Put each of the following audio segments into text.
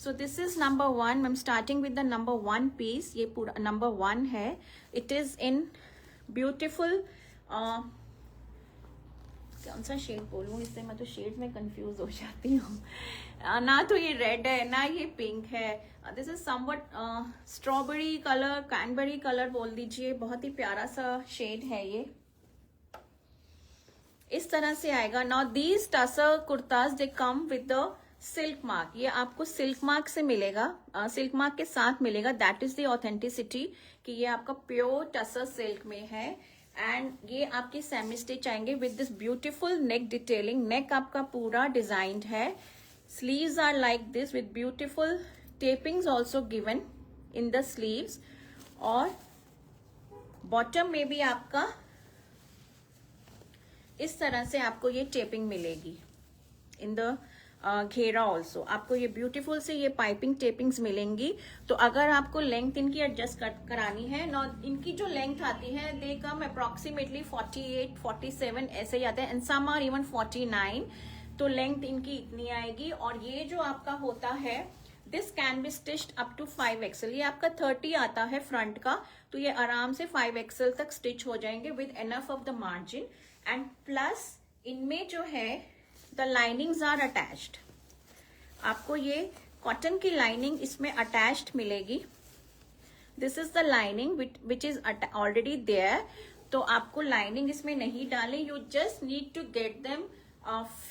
So this is number 1. I am starting with the number 1 piece. ये पूरा number 1 है. It is in beautiful, कौन सा shade बोलूँ, इससे मैं तो शेड में कंफ्यूज हो जाती हूँ. ना तो ये रेड है ना ये पिंक है. This is somewhat strawberry colour, cranberry colour बोल दीजिए. बहुत ही प्यारा सा शेड है ये. इस तरह से आएगा. Now these tussar kurtas they come with the silk mark. ये आपको सिल्क मार्क से मिलेगा, सिल्क मार्क के साथ मिलेगा. दैट इज द ऑथेंटिसिटी कि ये आपका प्योर टसर सिल्क में है. एंड ये आपके सेमी स्टिच आएंगे with this beautiful neck detailing. Neck आपका पूरा डिजाइंड है. Sleeves are like this with beautiful tapings also given in the sleeves. और बॉटम में भी आपका इस तरह से आपको ये टेपिंग मिलेगी इन द घेरा ऑल्सो. आपको ये ब्यूटीफुल से ये पाइपिंग टेपिंग्स मिलेंगी. तो अगर आपको लेंथ इनकी एडजस्ट करानी है ना, इनकी जो लेंथ आती है दे कम अप्रोक्सीमेटली 48, 47 ऐसे ही आते हैं. And some are even 49. तो लेंथ इनकी इतनी आएगी. और ये जो आपका होता है this can be stitched up to 5XL. ये आपका 30 आता है फ्रंट का, तो ये आराम से 5XL तक स्टिच हो जाएंगे with enough of the margin. And plus इनमें जो है द लाइनिंग्स आर अटैच्ड. आपको ये कॉटन की लाइनिंग इसमें अटैच्ड मिलेगी. This is the lining which is already there. तो आपको लाइनिंग इसमें नहीं डालें. You just need to get them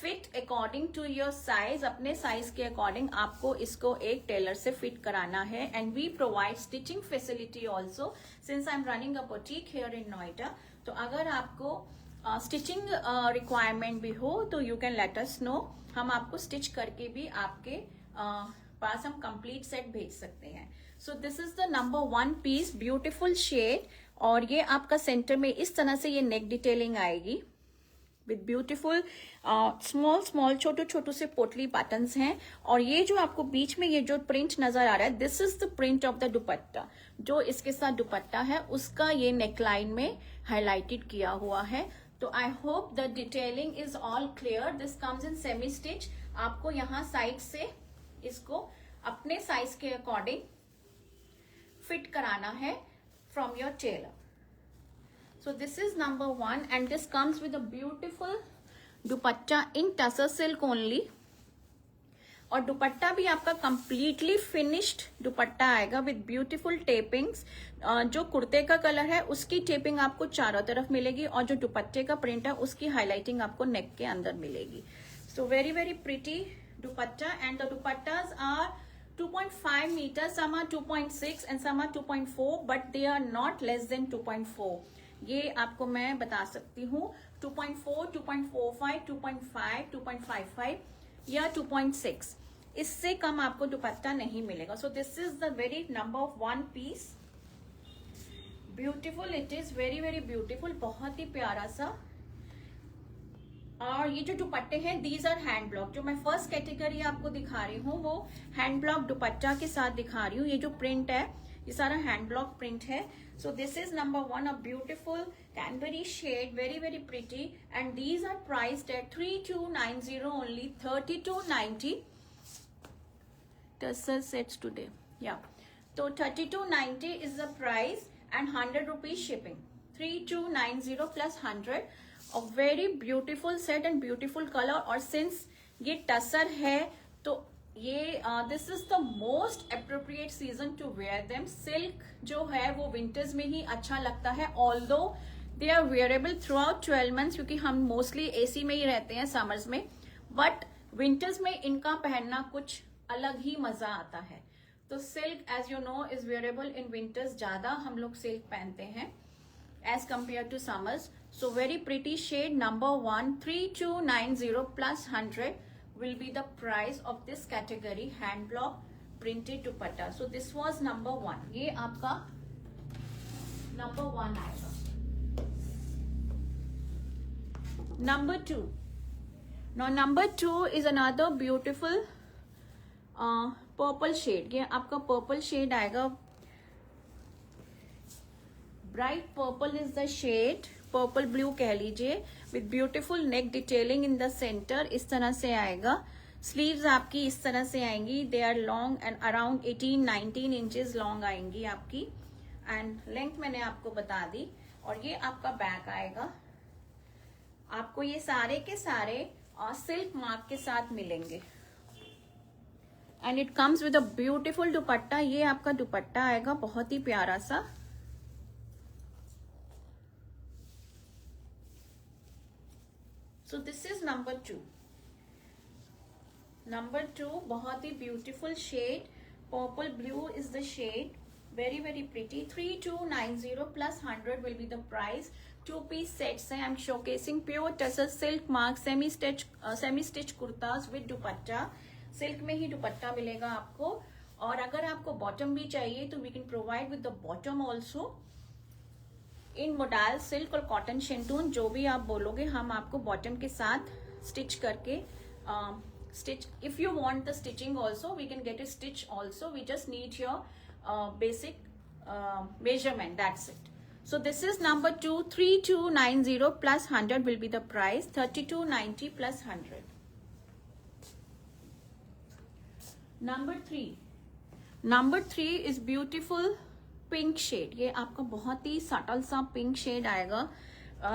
fit according to your size. अपने साइज के अकॉर्डिंग आपको इसको एक टेलर से फिट कराना है. And we provide stitching facility also since I am running a boutique here in Noida. तो अगर आपको स्टिचिंग रिक्वायरमेंट भी हो तो you can let us know. हम आपको स्टिच करके भी आपके पास हम कंप्लीट सेट भेज सकते हैं. So this is the number 1 piece, beautiful shade. और ये आपका सेंटर में इस तरह से ये नेक डिटेलिंग आएगी विद ब्यूटीफुल स्मॉल स्मॉल छोटे छोटे से पोटली पैटर्न्स हैं. और ये जो आपको बीच में ये जो प्रिंट नजर आ रहा है this is the print of the दुपट्टा. जो इसके साथ दुपट्टा है उसका ये नेकलाइन में हाईलाइटेड किया हुआ है. तो I hope the detailing is all clear. This comes in semi stitch. आपको यहाँ साइड से इसको अपने साइज के अकॉर्डिंग फिट कराना है from your tailor. So this is number 1 and this comes with a beautiful dupatta in tussar silk only. और दुपट्टा भी आपका completely finished दुपट्टा आएगा with beautiful tapings. जो कुर्ते का कलर है उसकी टेपिंग आपको चारों तरफ मिलेगी और जो दुपट्टे का प्रिंट है उसकी हाईलाइटिंग आपको नेक के अंदर मिलेगी. So very very pretty dupatta. And the dupattas are 2.5 meters, some are 2.6 and some are 2.4, but they are not less than 2.4. ये आपको मैं बता सकती हूँ 2.4, 2.45, 2.5, 2.55 या 2.6. इससे कम आपको दुपट्टा नहीं मिलेगा. So this is the very number 1 piece. Beautiful, it is very very beautiful. बहुत ही प्यारा सा. और ये जो दुपट्टे हैं दीज आर हैंड ब्लॉक. जो मैं फर्स्ट कैटेगरी आपको दिखा रही हूँ वो हैंड ब्लॉक दुपट्टा के साथ दिखा रही हूँ. ये जो प्रिंट है ये सारा हैंड ब्लॉक प्रिंट है. So this is number 1, a beautiful Canberry shade, very very pretty, and these are priced at 3290 only, 3290. Tussar sets today, yeah. So 3290 is the price and 100 rupees shipping. 3290 plus 100. A very beautiful set and beautiful color. और since ये टसर है तो ये this is the most appropriate season to wear them. Silk जो है वो winters में ही अच्छा लगता है. Although they are wearable throughout 12 months क्योंकि हम मोस्टली एसी में ही रहते हैं समर्स में. बट विंटर्स में इनका पहनना कुछ अलग ही मजा आता है. तो silk as you know is wearable in winters. ज्यादा हम लोग सिल्क पहनते हैं as compare to summers. So very pretty shade number 1, 3290 plus 100 will be the price of this category hand block printed dupatta. So this was number 1. ये आपका number 1 आएगा. Number 2. Now number 2 is another beautiful purple shade. ये आपका purple shade आएगा. Bright purple is the shade. Purple blue कह लीजिए with beautiful neck detailing in the centre. इस तरह से आएगा. स्लीव्स आपकी इस तरह से आएंगी, they are long and around 18-19 inches long आएंगी आपकी, एंड लेंथ मैंने आपको बता दी। और ये आपका बैक आएगा, आपको ये सारे के सारे सिल्क मार्क के साथ मिलेंगे, and it comes with a beautiful dupatta. ये आपका दुपट्टा आएगा बहुत ही प्यारा सा। So this is number 2। Number 2 बहुत ही beautiful shade, purple blue is the shade, very very pretty. 3290 plus 100 will be the price. 2 piece sets हैं। I am showcasing pure tussar silk mark semi stitch kurtas with dupatta. Silk में ही दुपट्टा मिलेगा आपको, और अगर आपको बॉटम भी चाहिए तो we can provide with the bottom also in modal silk और कॉटन शेंटून, जो भी आप बोलोगे हम आपको बॉटम के साथ स्टिच करके stitch. If you want the stitching also, we can get a stitch also. We just need your basic measurement, that's it. So this is number 2, 3290 plus 100 will be the price, 3290 plus 100. Number 3 is beautiful pink shade. ये आपका बहुत ही subtle सा pink shade आएगा,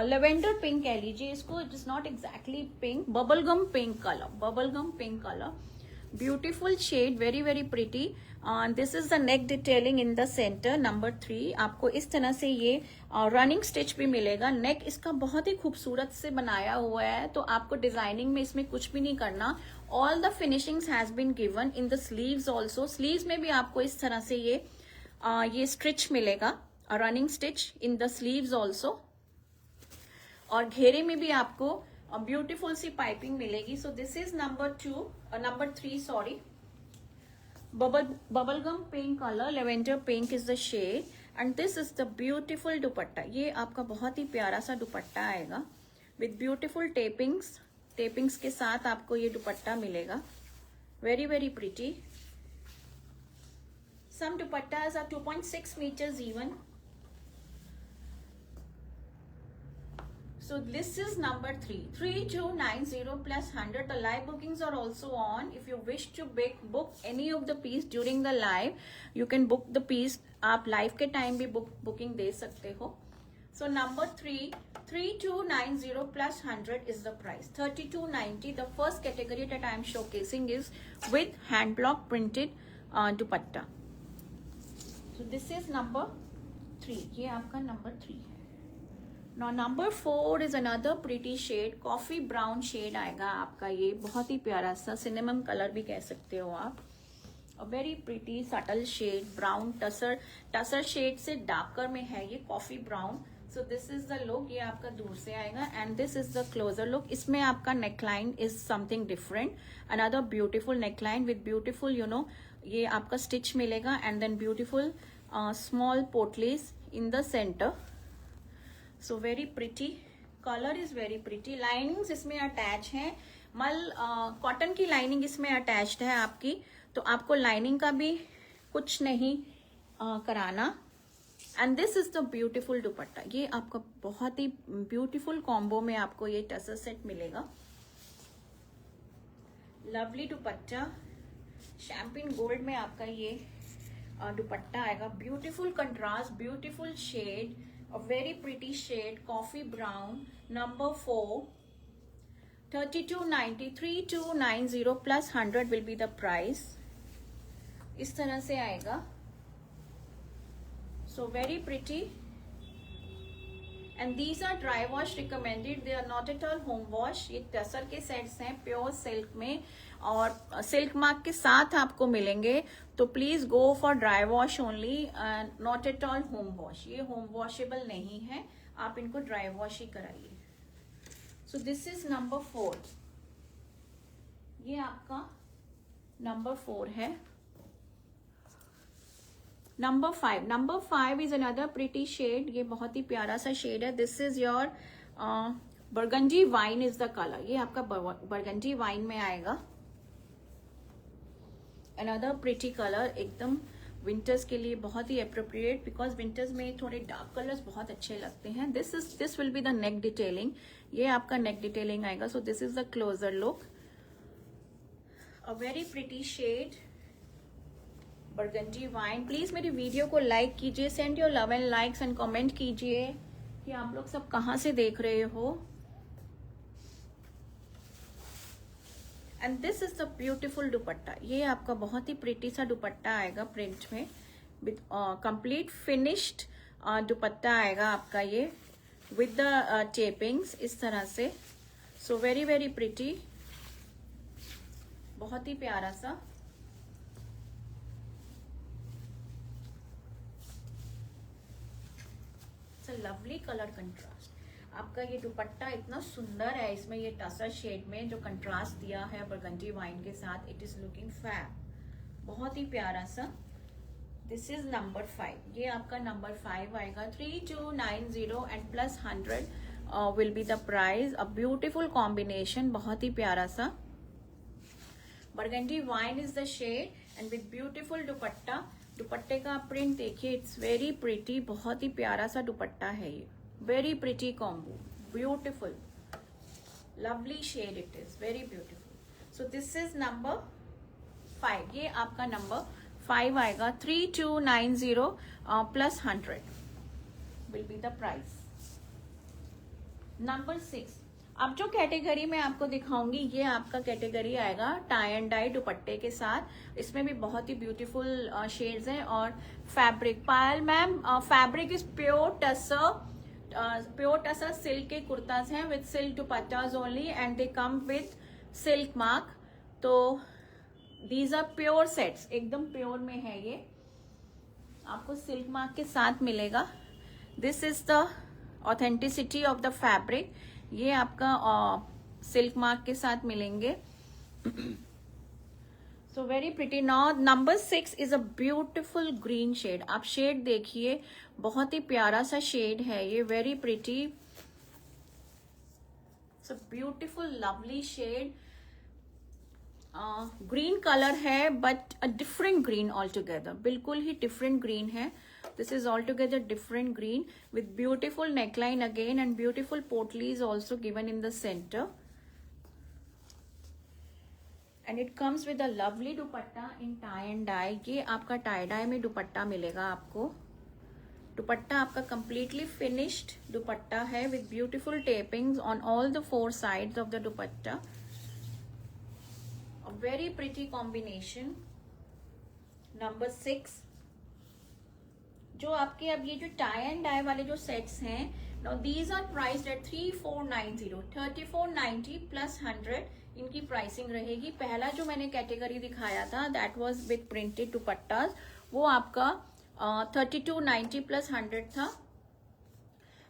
lavender pink कह लीजिए इसको, it is not exactly pink, bubblegum pink colour, beautiful shade, very very pretty. This is the neck detailing in the centre. Number 3 आपको इस तरह से ये रनिंग स्टिच भी मिलेगा। नेक इसका बहुत ही खूबसूरत से बनाया हुआ है, तो आपको डिजाइनिंग में इसमें कुछ भी नहीं करना। All the finishings has been given in the sleeves also. Sleeves में भी आपको इस तरह से ये स्टिच मिलेगा, running stitch in the sleeves also, और घेरे में भी आपको ब्यूटीफुल सी पाइपिंग मिलेगी। So this is number 3 sorry, bubblegum pink colour, lavender pink is the shade, and this is the beautiful dupatta. ये आपका बहुत ही प्यारा सा दुपट्टा आएगा विद ब्यूटीफुल टेपिंग्स के साथ आपको ये दुपट्टा मिलेगा, very very pretty. Some dupattas are 2.6 meters even. So this is number 3, 3290 plus 100. The live bookings are also on. If you wish to book any of the piece during the live, you can book the piece. आप live के time भी booking दे सकते हो. So number 3, 3290 plus 100 is the price. 3290. The first category that I am showcasing is with hand block printed dupatta. So this is number 3. ये आपका number 3 है. Now number 4 is another pretty shade, coffee brown shade आएगा आपका, ये बहुत ही प्यारा सा सिनेमम कलर भी कह सकते हो आप, very pretty subtle shade, brown tussar shade से डार्कर में है ये coffee brown. So this is the look, ये आपका दूर से आएगा, and this is the closer look. इसमें आपका neckline is something different, another beautiful neckline with beautiful ये आपका स्टिच मिलेगा, and then beautiful small potlis in the centre. So very pretty, colour is very pretty. Linings इसमें attach हैं, cotton की lining इसमें attached है आपकी, तो आपको लाइनिंग का भी कुछ नहीं कराना। And this is the beautiful dupatta. ये आपका बहुत ही ब्यूटीफुल कॉम्बो में आपको ये टसर सेट मिलेगा, लवली दुपट्टा, शैम्पेन गोल्ड में आपका ये दुपट्टा आएगा, beautiful contrast, beautiful shade, a very pretty shade, coffee brown. Number 4, 3290, 3290 plus 100 will be the price. इस तरह से आएगा, so very pretty, and these are dry wash recommended, they are not at all home wash. ये टसर के sets हैं pure silk में, और silk mark के साथ आपको मिलेंगे, तो please go for dry wash only, not at all home wash. ये होम वॉशेबल नहीं है, आप इनको ड्राई वॉश ही कराइए। सो दिस इज नंबर 4, ये आपका नंबर 4 है। Number 5 is another pretty shade, ये बहुत ही प्यारा सा शेड है। This is your burgundy wine is the colour, ये आपका बरगंडी वाइन में आएगा, अनदर प्रिटी कलर, एकदम विंटर्स के लिए बहुत ही अप्रोप्रिएट, बिकॉज विंटर्स में थोड़े डार्क कलर्स बहुत अच्छे लगते हैं। This will be the neck detailing, ये आपका नेक डिटेलिंग आएगा। So this is the closer look, a very pretty shade burgundy wine. Please मेरी वीडियो को लाइक कीजिए, send your love and likes and comment कीजिए कि आप लोग सब कहाँ से देख रहे हो। And this is the beautiful dupatta. ये आपका बहुत ही प्रिटी सा दुपट्टा आएगा प्रिंट में, विद कंप्लीट फिनिश्ड दुपट्टा आएगा आपका ये, विद द टेपिंग्स इस तरह से। सो वेरी वेरी प्रिटी, बहुत ही प्यारा सा। Lovely colour contrast. आपका ये दुपट्टा इतना सुंदर है, इसमें ये टसर शेड में जो कंट्रास्ट दिया है बरगंडी वाइन के साथ, इट इज लुकिंग फैब, बहुत ही प्यारा सा। This is number 5। ये आपका नंबर 5 आएगा। 3290 and plus 100 will be the price. A beautiful combination, बहुत ही प्यारा सा। Burgundy wine is the shade and with beautiful dupatta. दुपट्टे का प्रिंट देखिए, इट्स वेरी प्रिटी, बहुत ही प्यारा सा दुपट्टा है ये। Very pretty combo, beautiful lovely shade, it is very beautiful. So this is number 5। ये आपका नंबर 5 आएगा। 3290 plus 100 will be the price. Number 6। अब जो कैटेगरी मैं आपको दिखाऊंगी ये आपका कैटेगरी आएगा टाई एंड डाई दुपट्टे के साथ। इसमें भी बहुत ही ब्यूटीफुल शेड्स हैं। और fabric, Payal ma'am, fabric is pure tussar silk के कुर्ताज हैं with silk dupattas only and they come with silk mark. तो दीज आर प्योर सेट्स, एकदम प्योर में है ये, आपको सिल्क मार्क के साथ मिलेगा। This is the authenticity of the fabric. ये आपका सिल्क मार्क के साथ मिलेंगे। So very pretty. Now number 6 is a beautiful green shade. आप शेड देखिए, बहुत ही प्यारा सा शेड है ये, very pretty. So beautiful lovely shade. Green colour है but a different green altogether, बिल्कुल ही डिफरेंट ग्रीन है। This is altogether different green with beautiful neckline again and beautiful potli is also given in the center. And it comes with a lovely dupatta in tie and dye. ये आपका tie dye में दुपट्टा मिलेगा आपको। दुपट्टा आपका completely finished दुपट्टा है with beautiful tapings on all the 4 sides of the dupatta. A very pretty combination. Number 6. जो आपके अब ये जो टाई एंड डाई वाले जो सेट्स हैं, now these are priced at 3490, 3490 plus 100 इनकी प्राइसिंग रहेगी। पहला जो मैंने कैटेगरी दिखाया था दैट वाज विद प्रिंटेड दुपट्टास, वो आपका 3290 प्लस 100 था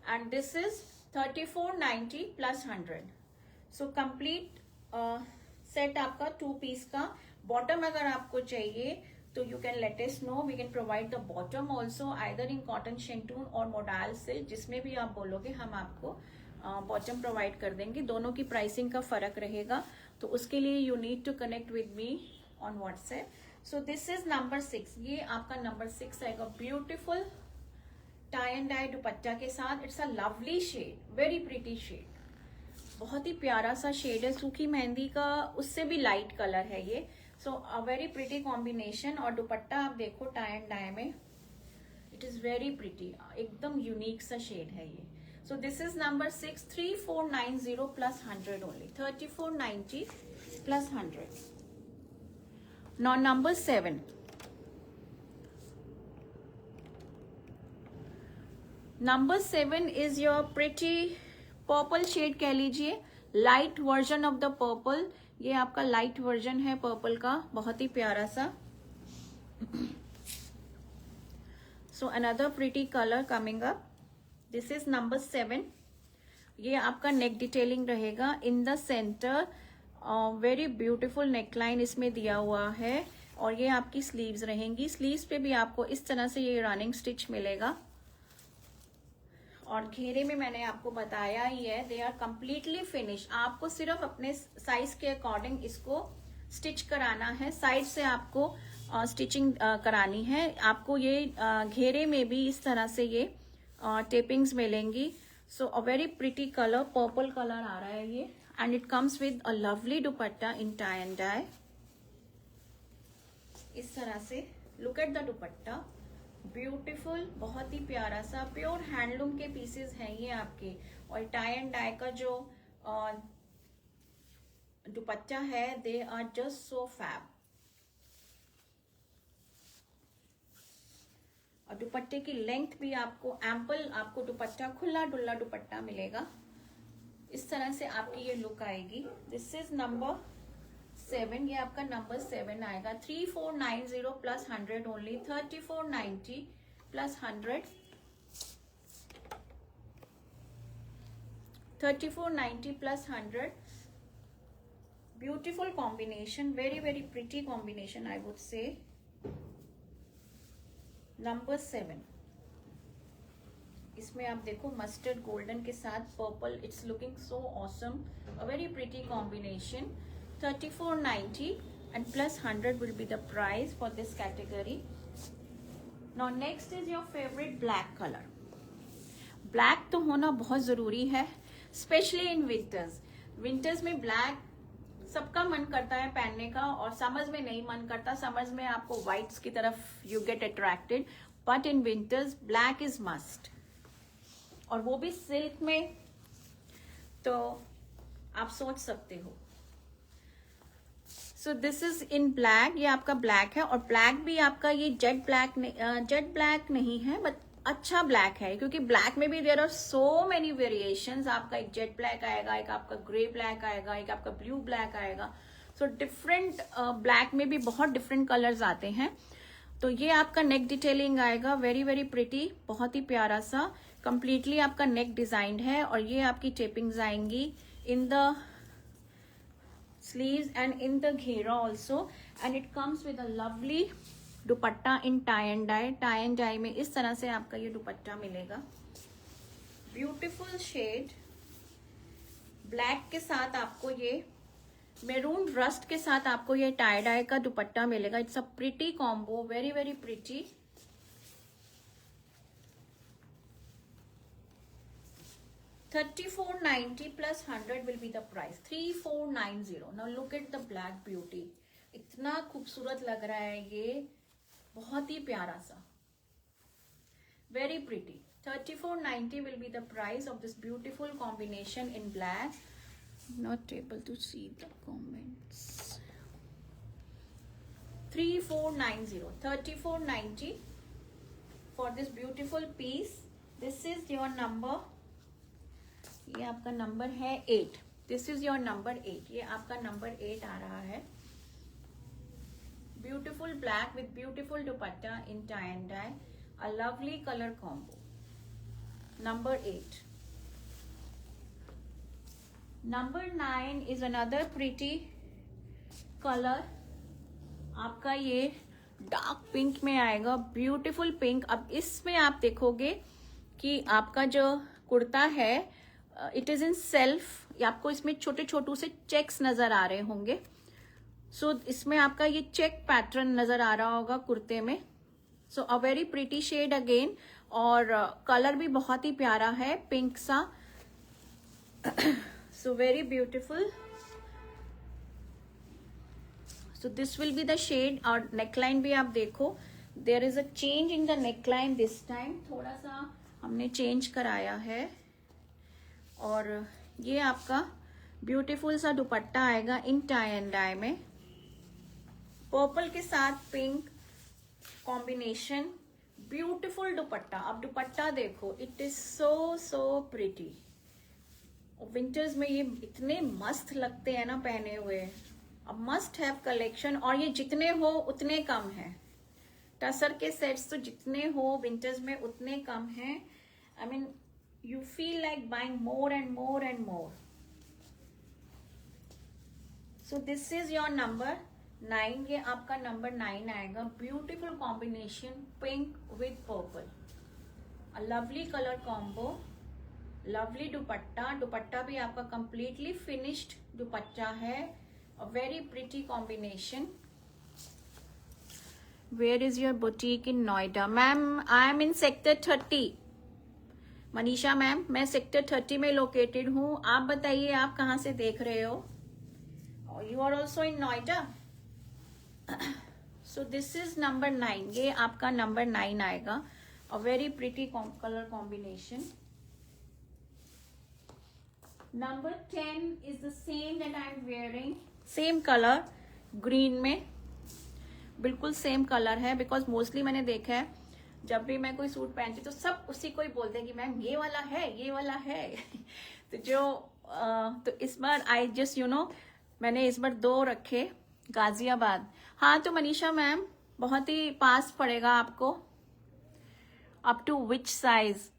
and this is 3490 plus 100। So complete set आपका 2 पीस का। बॉटम अगर आपको चाहिए तो you can let us know, we can provide the bottom also either in cotton shantung और modal silk, जिसमें भी आप बोलोगे हम आपको बॉटम प्रोवाइड कर देंगे। दोनों की प्राइसिंग का फर्क रहेगा, तो उसके लिए you need to connect with me on WhatsApp. So this is number 6। ये आपका नंबर 6 आएगा, beautiful tie and dye dupatta के साथ। It's a lovely shade, very pretty shade, बहुत ही प्यारा सा शेड है, सूखी मेहंदी का उससे भी लाइट कलर है ये। So a very pretty combination. और दुपट्टा आप देखो टाई एंड डाई में, इट इज वेरी प्रिटी, एकदम यूनिक सा शेड है ये। So this is number 6, 3490 plus 100 only, 3490 plus 100। Now number 7। Number 7 is your pretty purple shade कह लीजिए, light version of the purple. ये आपका लाइट वर्जन है पर्पल का, बहुत ही प्यारा सा। सो another pretty colour coming up. This is number 7। ये आपका नेक डिटेलिंग रहेगा इन the centre, very beautiful neckline इसमें दिया हुआ है। और ये आपकी स्लीव्स रहेंगी, स्लीव्स पे भी आपको इस तरह से ये रनिंग स्टिच मिलेगा। और घेरे में मैंने आपको बताया ही है, दे आर कम्प्लीटली फिनिश। आपको सिर्फ अपने साइज के अकॉर्डिंग इसको स्टिच कराना है, साइड से आपको स्टिचिंग करानी है। आपको ये घेरे में भी इस तरह से ये टेपिंग्स मिलेंगी। So a very pretty colour, purple colour आ रहा है ये, and it comes with a lovely dupatta in tie and dye. इस तरह से। Look at the dupatta, beautiful, बहुत ही प्यारा सा प्योर हैंडलूम के पीसेस हैं ये आपके। और टाई एंड डाई का जो दुपट्टा है, they are just so fab. और दुपट्टे की लेंथ भी आपको एम्पल, आपको दुपट्टा खुला डुल्ला दुपट्टा मिलेगा। इस तरह से आपकी ये लुक आएगी। दिस इज नंबर 7, ये आपका नंबर 7 आएगा। 3490 plus 100 only, 3490 plus 100, 3490 plus 100। Beautiful combination, very very pretty combination I would say. Number 7, इसमें आप देखो मस्टर्ड गोल्डन के साथ purple, it's looking so awesome, a very pretty combination. 3490 and plus 100 will be the price for this category. Now next is your favorite black color. Black तो होना बहुत ज़रूरी है, स्पेशली इन विंटर्स। विंटर्स में black सबका मन करता है पहनने का, और समर्स में नहीं मन करता। समर्स में आपको व्हाइट्स की तरफ you get attracted, but in winters black is must, और वो भी सिल्क में, तो आप सोच सकते हो। सो दिस इज इन ब्लैक, ये आपका ब्लैक है। और ब्लैक भी आपका ये जेट ब्लैक नहीं है, बट अच्छा ब्लैक है, क्योंकि ब्लैक में भी there are so many variations. आपका एक जेट ब्लैक आएगा, एक आपका ग्रे ब्लैक आएगा, एक आपका ब्लू ब्लैक आएगा। सो डिफरेंट ब्लैक में भी बहुत डिफरेंट कलर्स आते हैं। तो ये आपका नेक डिटेलिंग आएगा, वेरी वेरी प्रिटी, बहुत ही प्यारा सा, कंप्लीटली आपका नेक डिजाइंड है। और ये आपकी टेपिंग्स आएंगी in the sleeves and in the घेरा also, and it comes with a lovely dupatta in tie and dye। tie and dye में इस तरह से आपका ये दुपट्टा मिलेगा। ब्यूटीफुल शेड ब्लैक के साथ आपको ये मैरून रस्ट के साथ आपको ये टाई डाई का दुपट्टा मिलेगा। It's a pretty combo, very very pretty. $3490 plus 100 will be the price, 3490। Now look at the black beauty, इतना खूबसूरत लग रहा है ये, बहुत ही प्यारा सा, very pretty। 3490 will be the price of this beautiful combination in black। Not able to see the comments। 3490, 3490 for this beautiful piece। This is your number, ये आपका नंबर है 8। दिस इज योर नंबर 8, ये आपका number 8 आ रहा है। Beautiful black with beautiful dupatta in tie and dye, a lovely colour combo, number 8। Number 9 is another pretty colour, आपका ये डार्क पिंक में आएगा, ब्यूटिफुल पिंक। अब इसमें आप देखोगे कि आपका जो कुर्ता है इट इज इन सेल्फ, आपको इसमें छोटे छोटू से चेक्स नजर आ रहे होंगे। सो इसमें आपका ये चेक पैटर्न नजर आ रहा होगा कुर्ते में। So a very pretty shade again, और कलर भी बहुत ही प्यारा है, पिंक सा। So very beautiful. So this will be the shade. और नेकलाइन भी आप देखो, there is a change in the neckline this time, थोड़ा सा हमने चेंज कराया है। और ये आपका ब्यूटीफुल सा दुपट्टा आएगा इन टाई एंड डाई में, पर्पल के साथ पिंक कॉम्बिनेशन, ब्यूटीफुल दुपट्टा। अब दुपट्टा देखो, it is so so pretty. Winters में ये इतने मस्त लगते हैं ना पहने हुए, अब मस्ट हैव कलेक्शन। और ये जितने हो उतने कम है, टसर के सेट्स तो जितने हो विंटर्स में उतने कम हैं। I mean you feel like buying more and more and more। so this is your number 9, ये आपका नंबर 9 आएगा। Beautiful combination pink with purple, a lovely colour combo, lovely dupatta. Dupatta भी आपका कंप्लीटली फिनिश्ड दुपट्टा है, a very pretty combination. Where is your boutique in Noida? Ma'am I am in sector 30। Manisha ma'am, मैं sector 30 में located हूँ। आप बताइए आप कहाँ से देख रहे हो? You are also in Noida? So this is number 9, ये आपका नंबर 9 आएगा. A very pretty colour combination. Number 10 is the same that I am wearing. Same colour green में, बिल्कुल सेम कलर है. बिकॉज मोस्टली मैंने देखा है जब भी मैं कोई सूट पहनती तो सब उसी को ही बोलते हैं कि मैम ये वाला है, ये वाला है. तो इस बार आई जस्ट मैंने इस बार 2 रखे. गाजियाबाद. हाँ तो मनीषा मैम बहुत ही पास पड़ेगा आपको. Up to which size?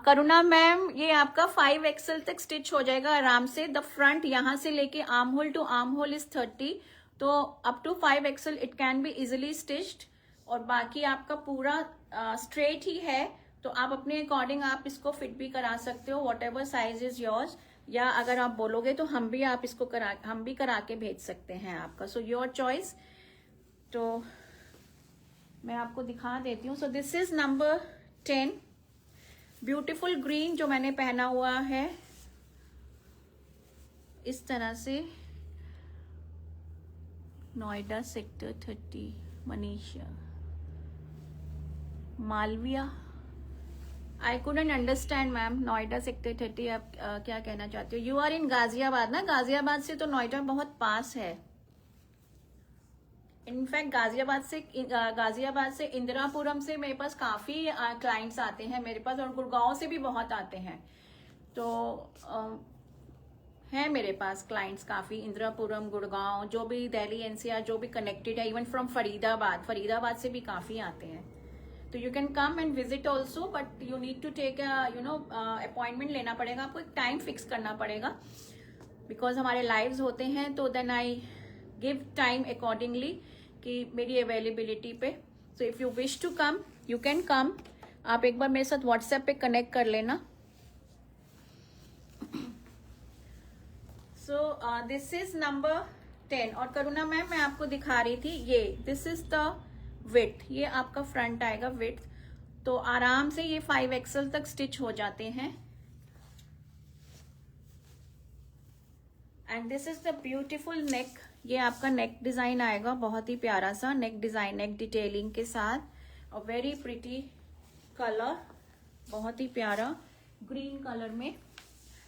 Karuna ma'am ये आपका 5XL तक स्टिच हो जाएगा आराम से. द फ्रंट यहाँ से लेके arm hole to arm hole is 30. तो up to 5XL it can be easily stitched. और बाकी आपका पूरा स्ट्रेट ही है, तो आप अपने अकॉर्डिंग आप इसको फिट भी करा सकते हो. What ever size is yours. या अगर आप बोलोगे तो हम भी करा के भेज सकते हैं आपका. So your choice. तो मैं आपको दिखा देती हूँ. So this is number 10. Beautiful green जो मैंने पहना हुआ है इस तरह से. Noida sector 30. Manisha Malviya. I couldn't understand ma'am. Noida sector 30 आप क्या कहना चाहते हो? यू आर इन गाजियाबाद ना. गाजियाबाद से तो नोएडा बहुत पास है. इनफैक्ट गाजियाबाद से इंदिरापुरम से मेरे पास काफी क्लाइंट्स आते हैं मेरे पास, और गुड़गांव से भी बहुत आते हैं. तो है मेरे पास क्लाइंट्स काफी. इंदिरापुरम, गुड़गांव, जो भी दिल्ली NCR जो भी कनेक्टेड है. इवन फ्रॉम फरीदाबाद से भी काफी आते हैं. तो you can come and visit also, but you need to take appointment लेना पड़ेगा आपको. एक टाइम फिक्स करना पड़ेगा बिकॉज हमारे लाइव्स होते हैं. तो then I give time accordingly कि मेरी अवेलेबिलिटी पे. So if you wish to come you can come. आप एक बार मेरे साथ व्हाट्सएप पे कनेक्ट कर लेना. सो दिस इज नंबर 10. और करुणा मैम मैं आपको दिखा रही थी ये. This is the width. ये आपका फ्रंट आएगा विड्थ. तो आराम से ये 5XL तक स्टिच हो जाते हैं. And this is the beautiful नेक. ये आपका नेक डिजाइन आएगा बहुत ही प्यारा सा नेक डिजाइन, नेक डिटेलिंग के साथ. और वेरी प्रिटी कलर, बहुत ही प्यारा ग्रीन कलर में.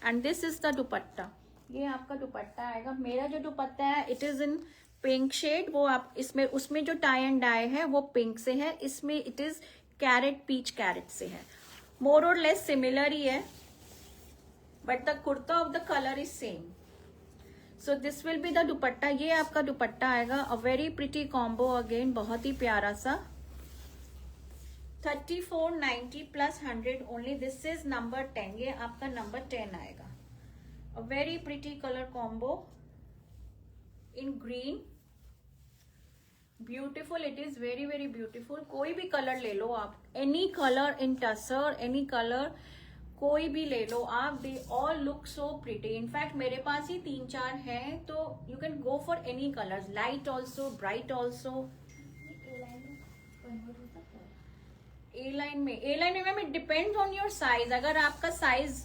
And this is the dupatta. ये आपका दुपट्टा आएगा. मेरा जो दुपट्टा है it is in pink shade. वो आप इसमें उसमें जो टाई एंड डाई है वो पिंक से है. इसमें इट इज पीच कैरेट से है. मोर और लेस सिमिलर ही है, but the kurta of the colour is same. So this will be the dupatta. ये आपका दुपट्टा आएगा. A very pretty combo again, बहुत ही प्यारा सा. 3490 plus 100 only. This is number 10. ये आपका नंबर 10 आएगा. A very pretty colour combo in green. Beautiful. It is very very beautiful. कोई भी कलर ले लो आप. एनी कलर इन टसर, एनी कलर कोई भी ले लो आप. They all look so pretty. In fact मेरे पास ही 3-4 हैं. तो you can go for any colours. Light also, bright also. A line में ma'am it depends on your size. अगर आपका size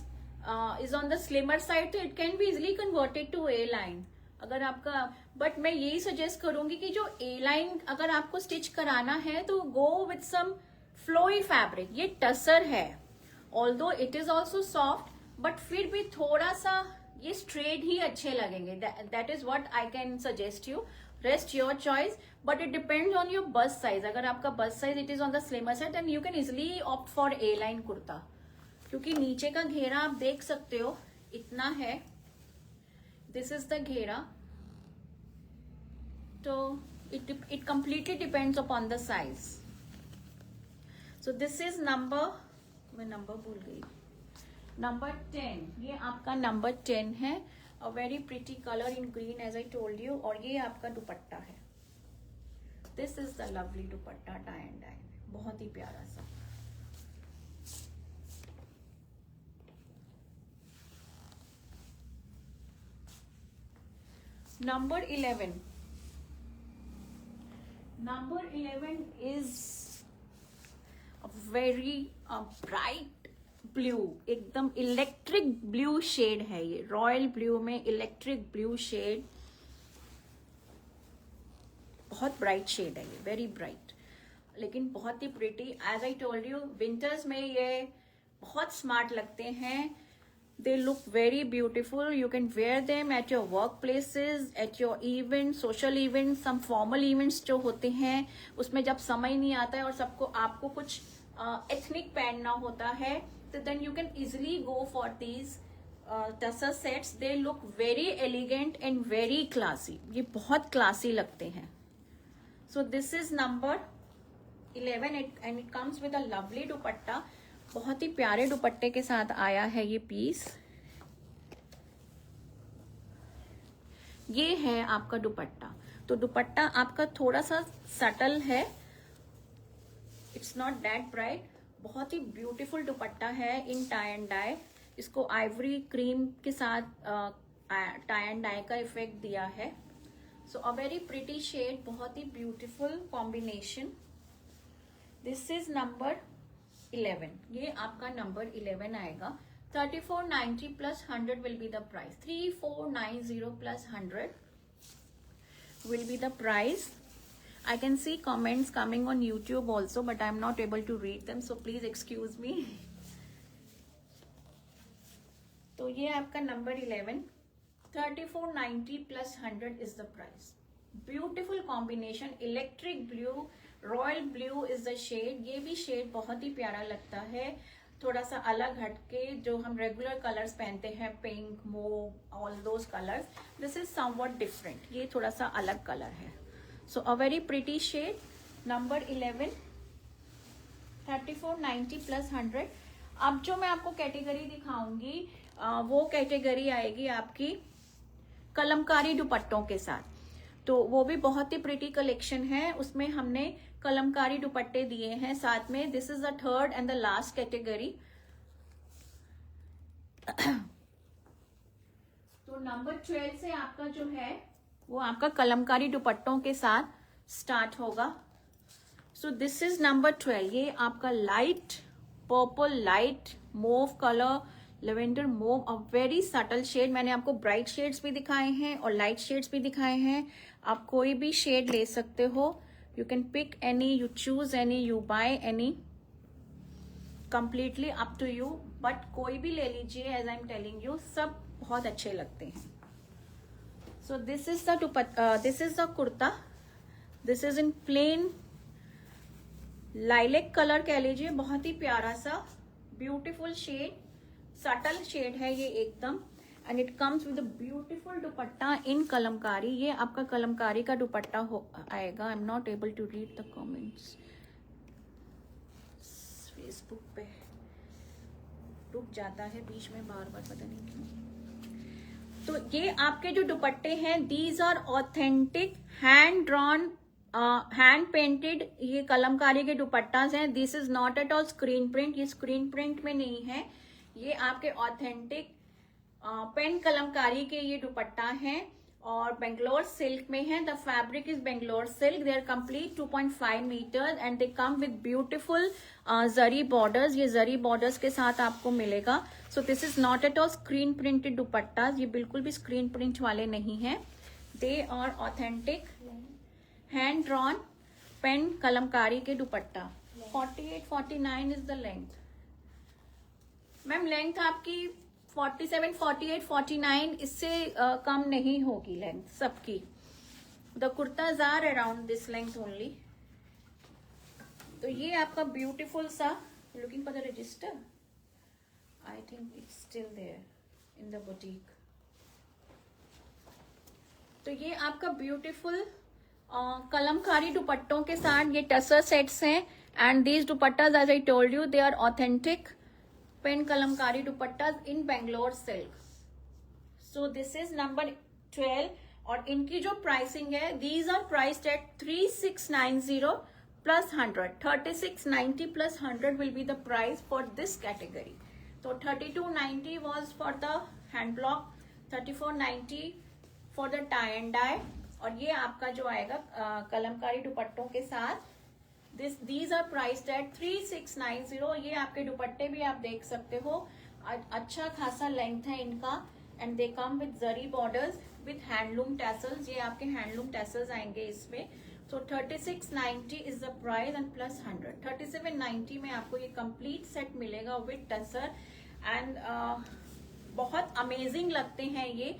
is on the slimmer side तो it can be easily converted to A line. अगर आपका, but मैं यही suggest करूंगी कि जो ए लाइन अगर आपको स्टिच कराना है तो go with some flowy fabric. ये टसर है, although it is also soft, but फिर भी थोड़ा सा ये स्ट्रेट ही अच्छे लगेंगे. That is what I can suggest you. Rest your choice, but it depends on your bust size. अगर आपका bust size it is on the slimmer side and you can easily opt for A line kurta, क्योंकि नीचे का घेरा आप देख सकते हो इतना है. दिस इज द घेरा. तो it completely depends upon the size. So this is मैं नंबर भूल गई. नंबर 10. ये आपका नंबर 10 है. A very pretty colour in green as I told you. और ये आपका दुपट्टा है. This is the lovely dupatta tie and dye. बहुत ही प्यारा सा. Number 11. Number 11 is a very bright blue. एकदम इलेक्ट्रिक ब्लू शेड है ये. रॉयल ब्लू में इलेक्ट्रिक ब्लू शेड. बहुत ब्राइट शेड है ये, वेरी ब्राइट, लेकिन बहुत ही pretty. As I told you, winters में ये बहुत स्मार्ट लगते हैं। They look very beautiful. You can wear them at your workplaces, at your events, social events, some formal events जो होते हैं, उसमें जब समय नहीं आता है और आपको कुछ ethnic पहनना होता है, तो then you can easily go for these tussar sets. They look very elegant and very classy. ये बहुत classy लगते हैं. So this is number 11 and it comes with a lovely दुपट्टा. बहुत ही प्यारे दुपट्टे के साथ आया है ये पीस। ये है आपका दुपट्टा। तो दुपट्टा आपका थोड़ा सा सटल है, इट्स नॉट दैट ब्राइट। बहुत ही ब्यूटीफुल दुपट्टा है इन टाई एंड डाई। इसको आइवरी क्रीम के साथ टाई एंड डाई का इफेक्ट दिया है। So a very pretty shade, बहुत ही beautiful combination. This is number 11। ये आपका नंबर 11 आएगा। 3490 plus 100 will be the price. 3490 plus 100 will be the price. I can see comments coming on YouTube also, but I am not able to read them, so please excuse me. तो ये आपका number 11। 3490 plus 100 is the price. Beautiful combination, electric blue, royal blue is the shade. ये भी shade बहुत ही प्यारा लगता है, थोड़ा सा अलग हटके, जो हम रेगुलर कलर्स पहनते हैं, pink, mauve, all those colours. This is something different, ये थोड़ा सा अलग कलर है। So a very pretty shade, number 11, 3490 plus 100। अब जो मैं आपको कैटेगरी दिखाऊंगी वो कैटेगरी आएगी आपकी कलमकारी दुपट्टों के साथ। तो वो भी बहुत ही प्रिटी कलेक्शन है, उसमें हमने कलमकारी दुपट्टे दिए हैं साथ में। This is the third and the last category. तो नंबर 12 से आपका जो है वो आपका कलमकारी दुपट्टों के साथ स्टार्ट होगा। So this is number 12। ये आपका light purple, light mauve colour, lavender mauve, a very subtle shade. मैंने आपको ब्राइट शेड्स भी दिखाए हैं और लाइट शेड्स भी दिखाए हैं। आप कोई भी शेड ले सकते हो। You can pick any, you choose any, you buy any, completely up to you, but कोई भी ले लीजिए। As I am telling you, सब बहुत अच्छे लगते हैं। So this is the kurta. This is in plain lilac colour कह लीजिए, बहुत ही प्यारा सा ब्यूटीफुल शेड, सटल शेड है ये एकदम। And it comes with a beautiful dupatta in Kalamkari. ये आपका कलमकारी का दुपट्टा आएगा। I am not able to read the comments, Facebook पे रुक जाता है बीच में बार बार, पता नहीं क्यों। तो ये आपके जो दुपट्टे हैं, these are authentic hand drawn, hand painted ये कलमकारी के दुपट्टास हैं। This is not at all screen print, ये स्क्रीन प्रिंट में नहीं है। ये आपके ऑथेंटिक पेन कलमकारी के ये दुपट्टा हैं और बेंगलोर सिल्क में है। The fabric is Bangalore silk. They are complete 2.5 metres and they come with beautiful zari borders. ये जरी बॉर्डर्स के साथ आपको मिलेगा। So this is not at all screen printed dupatta, ये बिल्कुल भी स्क्रीन प्रिंट वाले नहीं है। They are authentic hand drawn pen Kalamkari के dupatta. 48-49 is the length. Ma'am length आपकी 47, 48, 49, इससे कम नहीं होगी लेंथ सबकी। The kurtas are around this length only. तो ये आपका ब्यूटीफुल सा, looking for the register, I think it's still there in the boutique. तो ये आपका ब्यूटीफुल कलमकारी दुपट्टों के साथ ये टसर सेट्स हैं। And these dupattas, as I told you, they are authentic pen Kalamkari dupattas in Bangalore silk. So this is number 12 और इनकी जो प्राइसिंग है, these are priced eight 3690 plus 100। 3690 plus 100 will be the price for this category. तो 3290 was for the hand block, 3490 for the tie and dye, और ये आपका जो आएगा कलमकारी दुपट्टों के साथ, these are priced at 3690। ये आपके दुपट्टे भी आप देख सकते हो, अच्छा खासा लेंथ है इनका। And they come with zari borders with handloom tassels. ये आपके हैंडलूम टैसल्स आएंगे इसमें। सो 3690 is the price and plus 100। 3790 में आपको ये कंप्लीट सेट मिलेगा विद टसर एंड बहुत अमेजिंग लगते हैं ये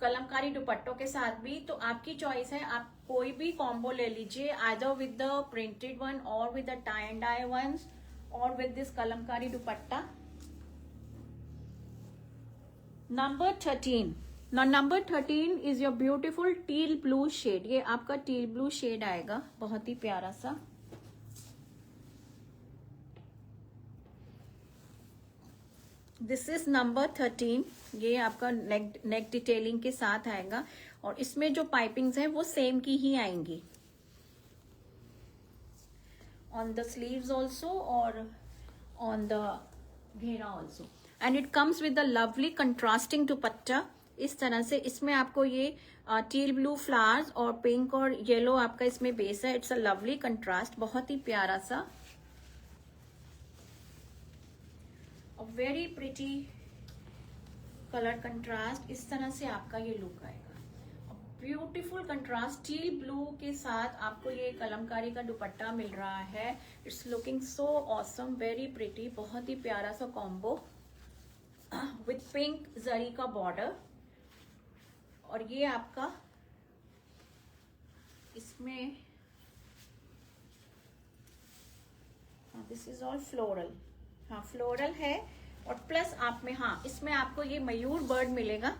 कलमकारी दुपट्टों के साथ भी। तो आपकी चॉइस है, आप कोई भी कॉम्बो ले लीजिए, either with the printed one और with the tie and dye ones और with this Kalamkari dupatta. Number 13, number 13 is your beautiful teal blue shade. ये आपका टील ब्लू शेड आएगा, बहुत ही प्यारा सा। This is number 13। ये आपका नेक डिटेलिंग के साथ आएगा और इसमें जो पाइपिंग्स हैं वो सेम की ही आएंगी ऑन द स्लीव्स ऑल्सो और ऑन द घेरा also. And it comes with the lovely contrasting दुपट्टा। इस तरह से इसमें आपको ये टील ब्लू फ्लावर्स और पिंक और येलो आपका इसमें बेस है। इट्स अ लवली कंट्रास्ट, बहुत ही प्यारा सा, वेरी प्रिटी कलर कंट्रास्ट। इस तरह से आपका ये लुक आएगा, ब्यूटीफुल कंट्रास्ट टील ब्लू के साथ आपको ये कलमकारी का दुपट्टा मिल रहा है। It's looking so awesome, very pretty, बहुत ही प्यारा सा कॉम्बो विथ पिंक जरी का बॉर्डर। और ये आपका इसमें दिस इज ऑल फ्लोरल, हाँ फ्लोरल है। और प्लस आप में इसमें आपको ये मयूर बर्ड मिलेगा,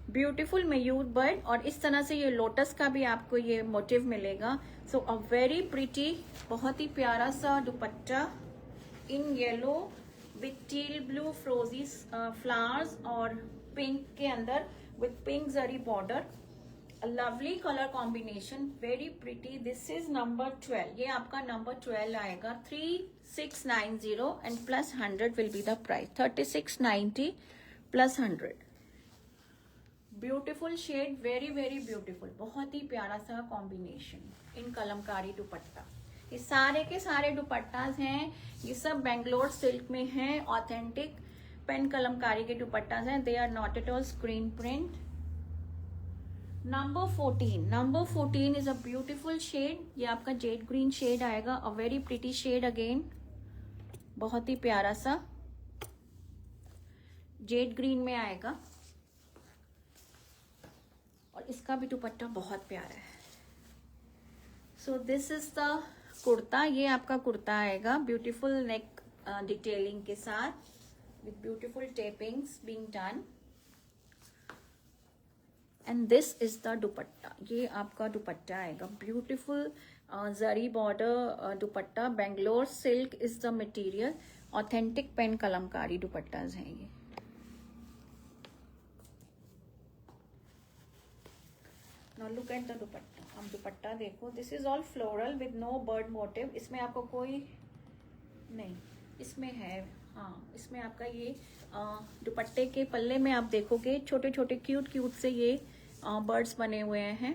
ब्यूटीफुल मयूर बर्ड, और इस तरह से ये लोटस का भी आपको ये मोटिव मिलेगा। सो अ वेरी प्रिटी, बहुत ही प्यारा सा dupatta in yellow with teal blue फ्रोजी फ्लावर्स और पिंक के अंदर with pink zari border. A lovely color combination, very pretty. This is number 12. ये आपका number 12 आएगा। 3690 and plus 100 will be the price. 3690 plus 100. Beautiful shade, very very beautiful. बहुत ही प्यारा सा combination इन कलमकारी दुपट्टा। ये सारे के सारे दुपट्टास हैं, ये सब बेंगलोर सिल्क में हैं, ऑथेंटिक पेन कलमकारी के दुपट्टास हैं। They are not at all screen print. Number 14, number 14 is a beautiful shade. ये आपका जेड ग्रीन शेड आएगा, a very pretty shade again, बहुत ही प्यारा सा जेड ग्रीन में आएगा। और इसका भी दुपट्टा बहुत प्यारा है। So this is the kurta. ये आपका कुर्ता आएगा ब्यूटीफुल नेक डिटेलिंग के साथ with beautiful tapings being done. And this is the dupatta. ये आपका दुपट्टा आएगा, beautiful zari border dupatta, Bangalore silk is the material, authentic pen Kalamkari dupattas हैं ये। Now look at the dupatta. अब दुपट्टा देखो, this is all floral with no bird motif. इसमें आपको कोई नहीं, इसमें है इसमें आपका ये दुपट्टे के पल्ले में आप देखोगे छोटे छोटे क्यूट क्यूट से ये बर्ड्स बने हुए हैं।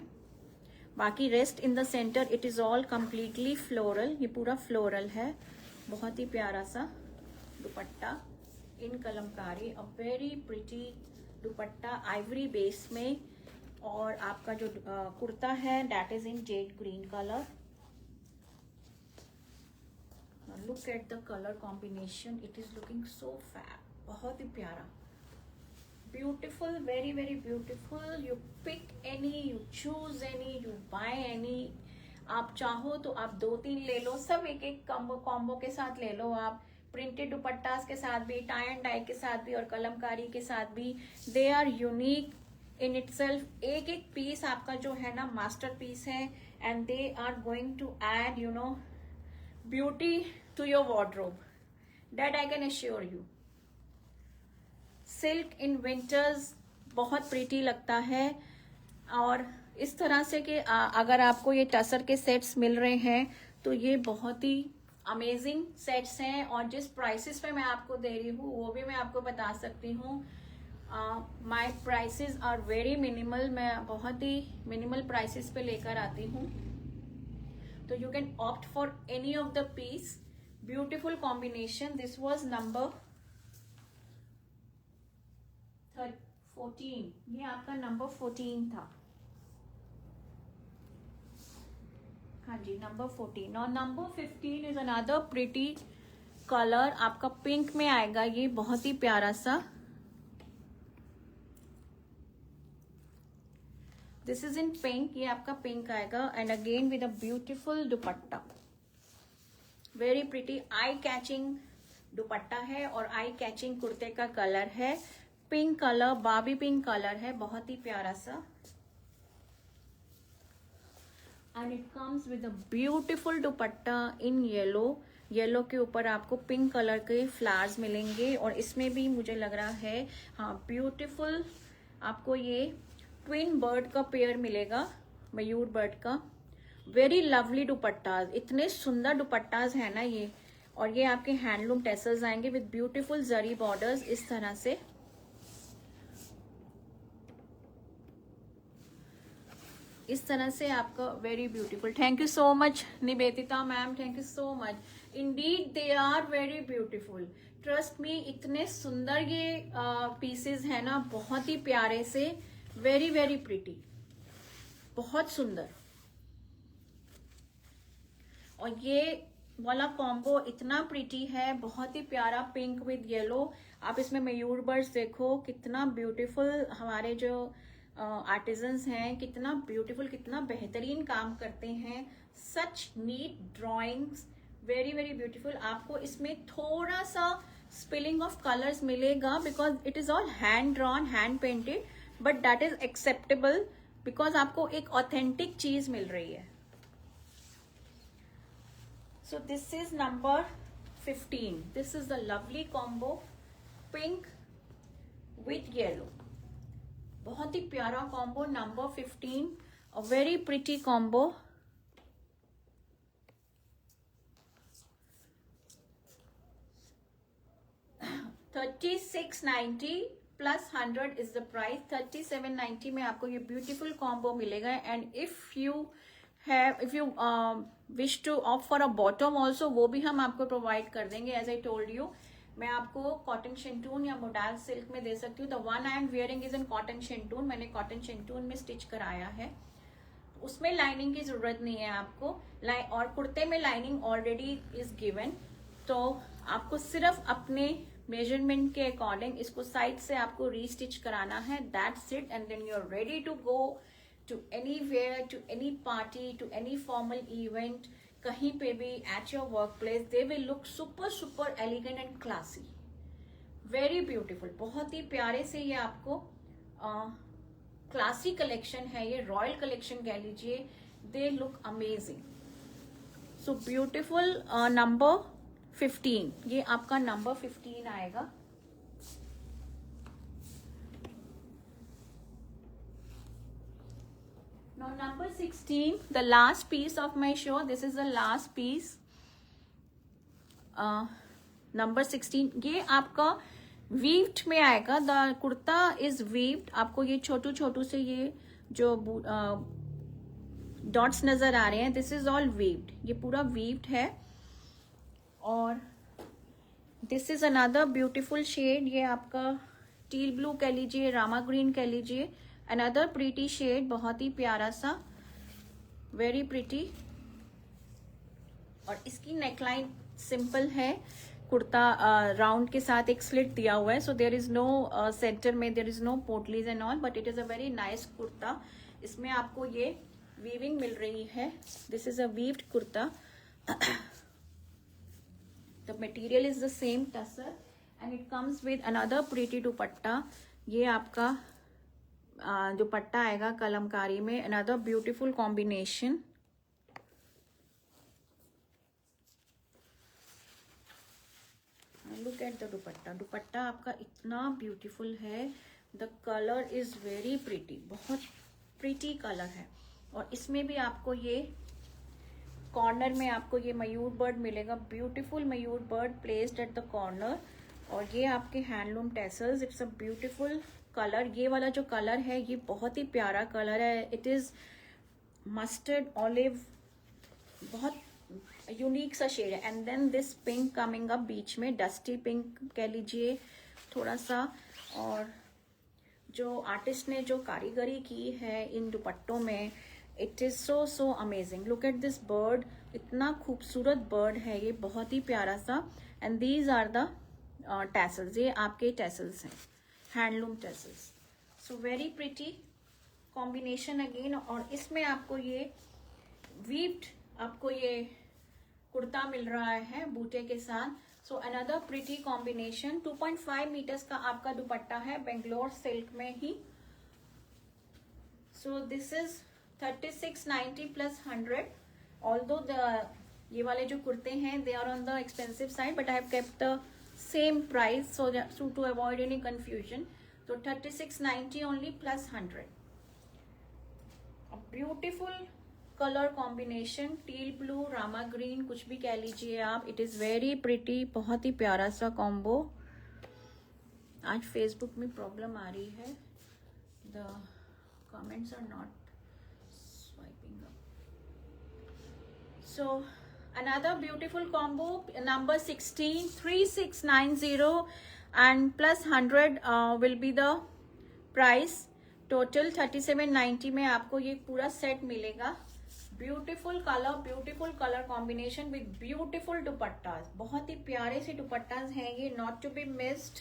बाकी rest in the centre it is all completely floral. ये पूरा फ्लोरल है, बहुत ही प्यारा सा dupatta in Kalamkari, a very pretty dupatta ivory base में। और आपका जो कुर्ता है that is in jade green colour. Look at the colour combination, it is looking so fab, बहुत ही प्यारा, beautiful, very very beautiful. You pick any, you choose any, you buy any. आप चाहो तो आप 2-3 ले लो, सब एक एक कॉम्बो के साथ ले लो आप, प्रिंटेड दुपट्टास के साथ भी, टाई एंड डाई के साथ भी और कलमकारी के साथ भी। They are unique in itself. एक एक पीस आपका जो है ना मास्टर पीस है, and they are going to add you know beauty to your wardrobe, that I can assure you. Silk in winters बहुत प्रीटी लगता है। और इस तरह से कि अगर आपको ये टसर के सेट्स मिल रहे हैं तो ये बहुत ही अमेजिंग सेट्स हैं। और जिस प्राइसेस पे मैं आपको दे रही हूँ वो भी मैं आपको बता सकती हूँ। माई प्राइसेस आर वेरी मिनिमल, मैं बहुत ही मिनिमल प्राइसेस पे लेकर आती हूँ। तो you can opt for any of the piece, beautiful combination. This was number 14, ये आपका नंबर 14 था। हाँ जी, नंबर 14 और number 15 is another pretty colour. आपका पिंक में आएगा ये, बहुत ही प्यारा सा। दिस इज इन पिंक, ये आपका पिंक आएगा and again with a beautiful dupatta. Very pretty eye catching दुपट्टा है और आई कैचिंग कुर्ते का कलर है। पिंक कलर, बाबी पिंक कलर है, बहुत ही प्यारा सा। And it comes with a beautiful dupatta in yellow. Yellow के ऊपर आपको पिंक कलर के फ्लावर्स मिलेंगे और इसमें भी मुझे लग रहा है, हाँ, ब्यूटीफुल आपको ये ट्विन बर्ड का पेयर मिलेगा, मयूर बर्ड का। वेरी लवली दुपट्टाज, इतने सुंदर दुपट्टाज है ना ये। और ये आपके हैंडलूम टेसल्स आएंगे विद ब्यूटीफुल जरी बॉर्डर्स इस तरह से। इस तरह से आपका very beautiful. Thank you so much Nivedita ma'am, thank you so much. Indeed they are very beautiful, trust me. इतने सुंदर ये पीसेस है ना, बहुत ही प्यारे से, वेरी वेरी प्रिटी, बहुत सुंदर। और ये वाला कॉम्बो इतना प्रिटी है, बहुत ही प्यारा, पिंक विद येलो। आप इसमें मयूर बर्ड्स देखो, कितना ब्यूटीफुल हमारे जो आर्टिजन्स हैं, कितना ब्यूटीफुल, कितना बेहतरीन काम करते हैं। Such neat drawings, very very beautiful. आपको इसमें थोड़ा सा स्पिलिंग ऑफ कलर्स मिलेगा because it is all hand drawn, hand painted, but that is acceptable because आपको एक ऑथेंटिक चीज मिल रही है। So this is number 15. This is the lovely combo, pink with yellow. बहुत ही प्यारा combo, number 15. A very pretty combo. $36.90 plus 100 is the price. $37.90 में आपको ये beautiful combo मिलेगा। And if you wish to opt for a bottom also, वो भी हम आपको प्रोवाइड कर देंगे। एज आई टोल्ड यू, मैं आपको कॉटन शेंटून या मोडाल सिल्क में दे सकती हूँ। The one I am wearing is in cotton shantoon. मैंने कॉटन शेंटून में स्टिच कराया है, उसमें लाइनिंग की जरूरत नहीं है आपको। और कुर्ते में लाइनिंग ऑलरेडी इज गिवन, तो आपको सिर्फ अपने मेजरमेंट के अकॉर्डिंग इसको साइड से आपको रीस्टिच कराना है। That's it, and then you are ready to go to anywhere, to any party, to any formal event, कहीं पे भी, at your workplace, they will look super super elegant and classy, very beautiful। बहुत ही प्यारे से ये आपको classy collection है, ये रॉयल कलेक्शन कह लीजिए। they look amazing, so beautiful। Number 15, ये आपका नंबर 15 आएगा। Now number 16, the last piece of my show. This is the last piece. Number 16, ये आपका वीव्ड में आएगा। The kurta is weaved. आपको ये छोटू छोटू से ये जो डॉट्स नजर आ रहे हैं, दिस इज ऑल वीव्ड, ये पूरा वीव्ड है। और this is another beautiful shade, ये आपका टील ब्लू कह लीजिए, रामा ग्रीन कह लीजिए, अनदर प्रीटी शेड, बहुत ही प्यारा सा, वेरी प्रीटी। और इसकी नेकलाइन सिंपल है, कुर्ता राउंड के साथ एक स्लिट दिया हुआ है, so there is no centre में, there is no potlis and all, but it is a very nice kurta. इसमें आपको ये वीविंग मिल रही है। This is a weaved kurta. The material is the same tussar and it comes with another pretty dupatta. ये आपका दुपट्टा आएगा कलमकारी में, another beautiful combination. Look at the dupatta. Dupatta आपका इतना ब्यूटीफुल है, the colour is very pretty, बहुत प्रीटी कलर है। और इसमें भी आपको ये कॉर्नर में आपको ये मयूर बर्ड मिलेगा, beautiful Mayur bird placed at the corner. और ये आपके handloom tassels, it's a beautiful colour. ये वाला जो कलर है ये बहुत ही प्यारा कलर है, इट इज मस्टर्ड ऑलिव, बहुत यूनिक सा शेड है। And then this pink coming up बीच में, डस्टी पिंक कह लीजिए थोड़ा सा। और जो आर्टिस्ट ने जो कारीगरी की है इन दुपट्टों में, it is so amazing. Look at this bird. इतना खूबसूरत बर्ड है ये, बहुत ही प्यारा सा. And these are the tassels. ये आपके टैसल्स हैं, handloom tassels. So very pretty combination again. और इसमें आपको ये वीव्ड आपको ये कुर्ता मिल रहा है बूटे के साथ. So another pretty combination. 2.5 metres का आपका दुपट्टा है बेंगलोर सिल्क में ही. So this is 3690 plus 100. Although ये वाले जो कुर्ते हैं they are on the expensive side, but I have kept the same price so to avoid any confusion. तो 3690 only plus 100. Beautiful colour combination, teal blue, rama green, कुछ भी कह लीजिए आप. It is very pretty. बहुत ही प्यारा सा कॉम्बो. आज फेसबुक में प्रॉब्लम आ रही है, the comments are not swiping up. So another beautiful combo, number 16, 3690 and plus 100 will be the price. Total 3790 में आपको ये पूरा सेट मिलेगा. Beautiful colour combination with beautiful dupattas. बहुत ही प्यारे से दुपट्टास हैं ये, नॉट टू बी मिस्ड.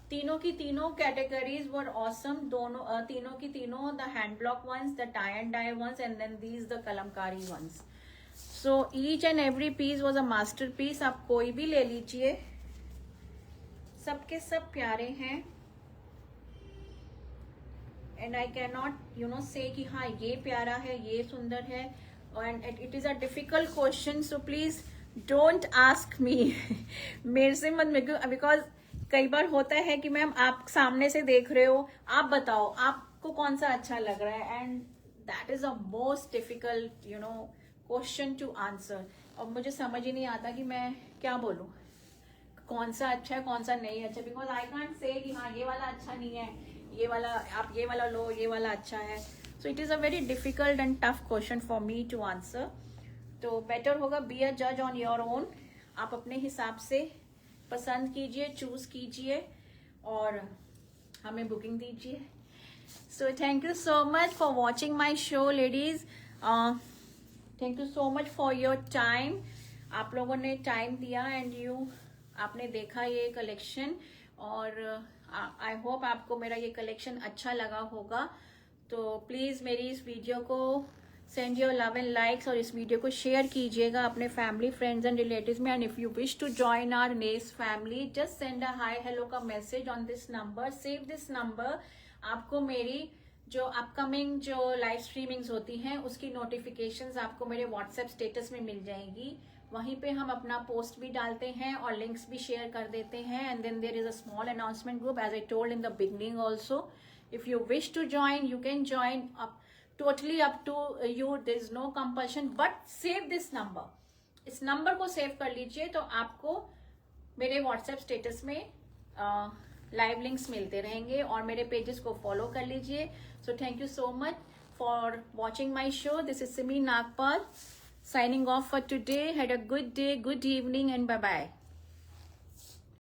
तीनों की तीनों कैटेगरीज वर ऑसम. दोनों तीनों की तीनों, the hand block ones, the tie and dye ones, and then these the Kalamkari ones. So each and every piece was a masterpiece. आप कोई भी ले लीजिए, सबके सब प्यारे हैं. एंड आई कैन नॉट से कि हाँ ये प्यारा है, ये सुंदर है. And it is a difficult question, so please don't ask me. मेरे से मत, बिकॉज कई बार होता है कि मैम आप सामने से देख रहे हो, आप बताओ आपको कौन सा अच्छा लग रहा है. And that is a most difficult question to answer. और मुझे समझ ही नहीं आता कि मैं क्या बोलूं, कौन सा अच्छा है कौन सा नहीं अच्छा. बिकॉज आई कांट से कि हाँ ये वाला अच्छा नहीं है, ये वाला आप ये वाला लो, ये वाला अच्छा है. So it is a very difficult and tough question for me to answer. तो बेटर होगा बी अ जज ऑन योर ओन. आप अपने हिसाब से पसंद कीजिए, चूज कीजिए और हमें बुकिंग दीजिए. सो thank you so much for watching my show ladies. Thank you so much for your time. आप लोगों ने टाइम दिया एंड आपने देखा ये कलेक्शन. और आई होप आपको मेरा ये कलेक्शन अच्छा लगा होगा. तो प्लीज मेरी इस वीडियो को send your love and likes, और इस वीडियो को शेयर कीजिएगा अपने फैमिली, फ्रेंड्स एंड रिलेटिव्स में. And if you wish to join our नेस family, just send a hi hello का message on this number. Save this number. आपको मेरी जो अपकमिंग जो लाइव स्ट्रीमिंग्स होती हैं उसकी नोटिफिकेशंस आपको मेरे व्हाट्सएप स्टेटस में मिल जाएंगी. वहीं पे हम अपना पोस्ट भी डालते हैं और लिंक्स भी शेयर कर देते हैं. And then there is a small announcement group as I told in the beginning also. If you wish to join you can join. Totally up to you, there is no compulsion. But save this number. इस number को save कर लीजिए तो आपको मेरे WhatsApp status में live links मिलते रहेंगे. और मेरे पेजेस को फॉलो कर लीजिए. So thank you so much for watching my show. This is Simi Nagpal signing off for today. Had a good day, good evening, and bye-bye.